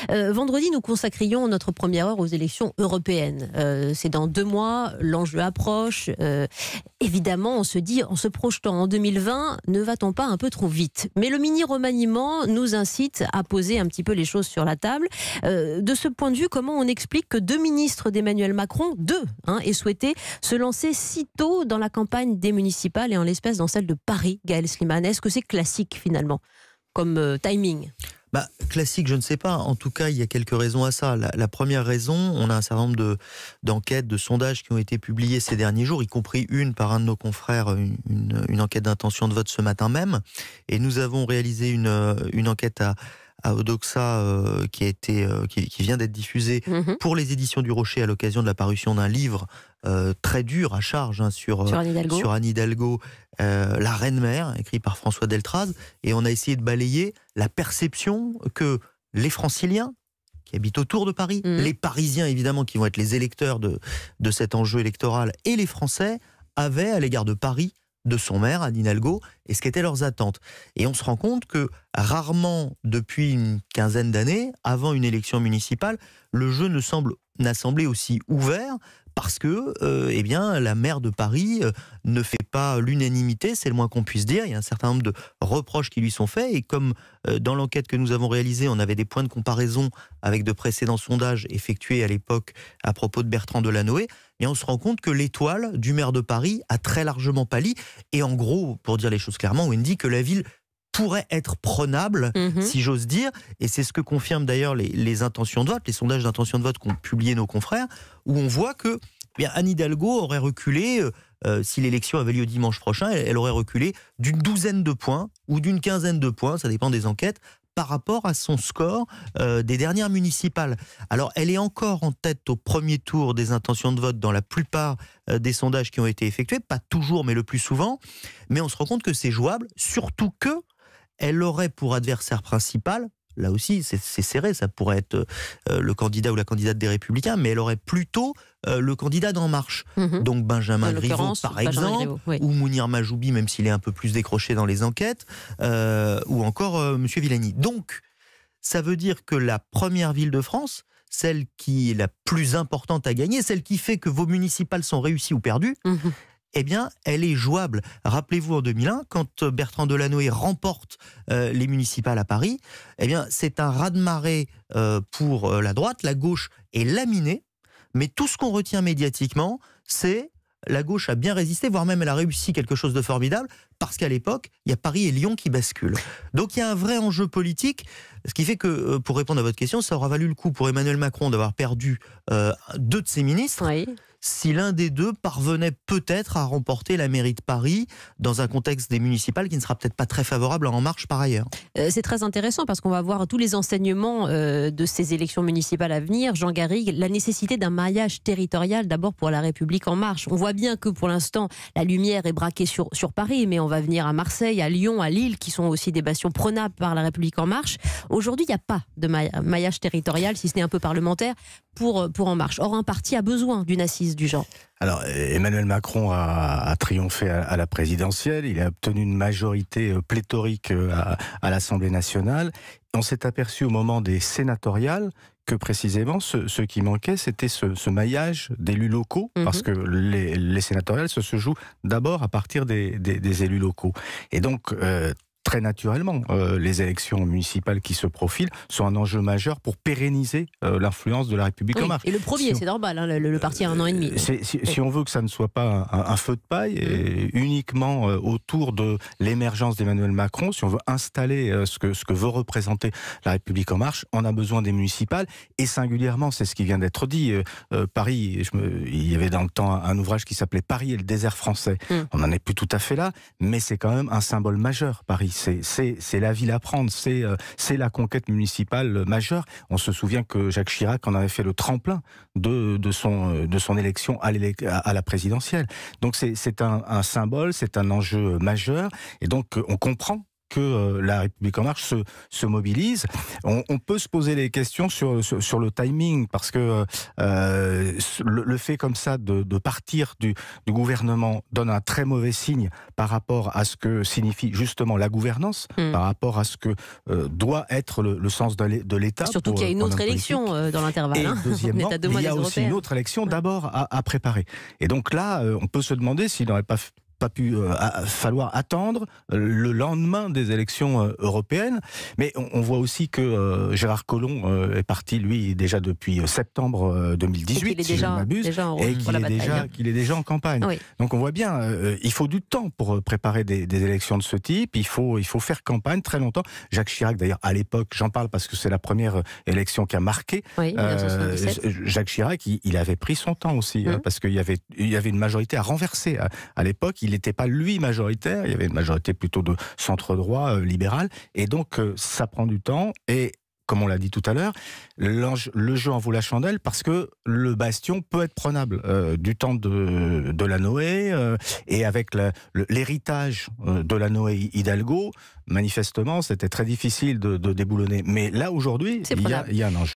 Vendredi, nous consacrions notre première heure aux élections européennes. C'est dans 2 mois, l'enjeu approche. Évidemment, on se dit, en se projetant en 2020, ne va-t-on pas un peu trop vite? Mais le mini-remaniement nous incite à poser un petit peu les choses sur la table. De ce point de vue, comment on explique que 2 ministres d'Emmanuel Macron, aient souhaité se lancer si tôt dans la campagne des municipales et en l'espèce dans celle de Paris, Gaël Slimane? Est-ce que c'est classique finalement comme timing? Classique, je ne sais pas. En tout cas, il y a quelques raisons à ça. La première raison, on a un certain nombre d'enquêtes, de sondages qui ont été publiés ces derniers jours, y compris une par un de nos confrères, une enquête d'intention de vote ce matin même. Et nous avons réalisé une enquête à Odoxa qui vient d'être diffusée pour les éditions du Rocher à l'occasion de la parution d'un livre très dur à charge sur Anne Hidalgo, La Reine-Mère, écrit par François Deltraz. Et on a essayé de balayer la perception que les Franciliens qui habitent autour de Paris, les Parisiens évidemment qui vont être les électeurs de cet enjeu électoral, et les Français avaient à l'égard de Paris, de son maire, Anne Hidalgo, et ce qu'étaient leurs attentes. Et on se rend compte que rarement, depuis une quinzaine d'années, avant une élection municipale, le jeu n'a semblé aussi ouvert, parce que la maire de Paris ne fait pas l'unanimité, c'est le moins qu'on puisse dire. Il y a un certain nombre de reproches qui lui sont faits, et comme dans l'enquête que nous avons réalisée, on avait des points de comparaison avec de précédents sondages effectués à l'époque à propos de Bertrand Delanoë, et on se rend compte que l'étoile du maire de Paris a très largement pâli. Et en gros, pour dire les choses clairement, Wendy, que la ville pourrait être prenable, si j'ose dire, et c'est ce que confirment d'ailleurs les intentions de vote, les sondages d'intention de vote qu'ont publiés nos confrères, où on voit que Anne Hidalgo aurait reculé, si l'élection avait lieu dimanche prochain, elle aurait reculé d'une 12aine de points, ou d'une 15aine de points, ça dépend des enquêtes, par rapport à son score des dernières municipales. Alors, elle est encore en tête au premier tour des intentions de vote dans la plupart des sondages qui ont été effectués, pas toujours, mais le plus souvent, mais on se rend compte que c'est jouable, surtout que elle aurait pour adversaire principal, là aussi c'est serré, ça pourrait être le candidat ou la candidate des Républicains, mais elle aurait plutôt le candidat d'En Marche. Donc Benjamin Griveaux par exemple, ou Mounir Majoubi, même s'il est un peu plus décroché dans les enquêtes, ou encore Monsieur Villani. Donc ça veut dire que la première ville de France, celle qui est la plus importante à gagner, celle qui fait que vos municipales sont réussies ou perdues, elle est jouable. Rappelez-vous en 2001, quand Bertrand Delanoë remporte les municipales à Paris, c'est un raz-de-marée pour la droite. La gauche est laminée, mais tout ce qu'on retient médiatiquement, c'est la gauche a bien résisté, voire même elle a réussi quelque chose de formidable, parce qu'à l'époque, il y a Paris et Lyon qui basculent. Donc il y a un vrai enjeu politique, ce qui fait que, pour répondre à votre question, ça aura valu le coup pour Emmanuel Macron d'avoir perdu 2 de ses ministres. Si l'un des deux parvenait peut-être à remporter la mairie de Paris dans un contexte des municipales qui ne sera peut-être pas très favorable à En Marche par ailleurs. C'est très intéressant parce qu'on va voir tous les enseignements de ces élections municipales à venir. Jean Garrigue, la nécessité d'un maillage territorial d'abord pour la République En Marche. On voit bien que pour l'instant la lumière est braquée sur Paris, mais on va venir à Marseille, à Lyon, à Lille qui sont aussi des bastions prenables par la République En Marche. Aujourd'hui il n'y a pas de maillage territorial, si ce n'est un peu parlementaire, pour En Marche. Or un parti a besoin d'une assise du genre. Alors, Emmanuel Macron a triomphé à la présidentielle, il a obtenu une majorité pléthorique à l'Assemblée nationale. On s'est aperçu au moment des sénatoriales que précisément ce qui manquait, c'était ce maillage d'élus locaux, parce que les sénatoriales se jouent d'abord à partir des élus locaux. Et donc, très naturellement, les élections municipales qui se profilent sont un enjeu majeur pour pérenniser l'influence de la République En Marche. Et le premier, c'est normal, le parti a 1 an et demi. Si on veut que ça ne soit pas un feu de paille, et uniquement autour de l'émergence d'Emmanuel Macron, si on veut installer ce que veut représenter la République En Marche, on a besoin des municipales, et singulièrement, c'est ce qui vient d'être dit, Paris, il y avait dans le temps un ouvrage qui s'appelait Paris et le désert français. On n'en est plus tout à fait là, mais c'est quand même un symbole majeur, Paris. C'est la ville à prendre, c'est la conquête municipale majeure. On se souvient que Jacques Chirac en avait fait le tremplin de son élection à la présidentielle. Donc c'est un symbole, c'est un enjeu majeur, et donc on comprend que la République en marche se mobilise. On peut se poser des questions sur le timing, parce que le fait comme ça de partir du gouvernement donne un très mauvais signe par rapport à ce que signifie justement la gouvernance, par rapport à ce que doit être le sens de l'État. Surtout qu'il y a une autre élection dans l'intervalle. Et deuxièmement, il y a aussi une autre élection d'abord à préparer. Et donc là, on peut se demander s'il n'aurait pas pu falloir attendre le lendemain des élections européennes. Mais on voit aussi que Gérard Collomb est parti, lui, déjà depuis septembre 2018, si je ne m'abuse, et qu'il est déjà en campagne. Oui. Donc on voit bien, il faut du temps pour préparer des élections de ce type, il faut faire campagne très longtemps. Jacques Chirac, d'ailleurs, à l'époque, j'en parle parce que c'est la première élection qui a marqué, Jacques Chirac, il avait pris son temps aussi, parce qu'il y avait une majorité à renverser à l'époque. Il n'était pas, lui, majoritaire. Il y avait une majorité plutôt de centre-droit, libéral. Et donc, ça prend du temps. Et comme on l'a dit tout à l'heure, le jeu en vaut la chandelle, parce que le bastion peut être prenable. Du temps de la Noé, et avec l'héritage de la Noé Hidalgo, manifestement, c'était très difficile de déboulonner. Mais là, aujourd'hui, il y a un enjeu.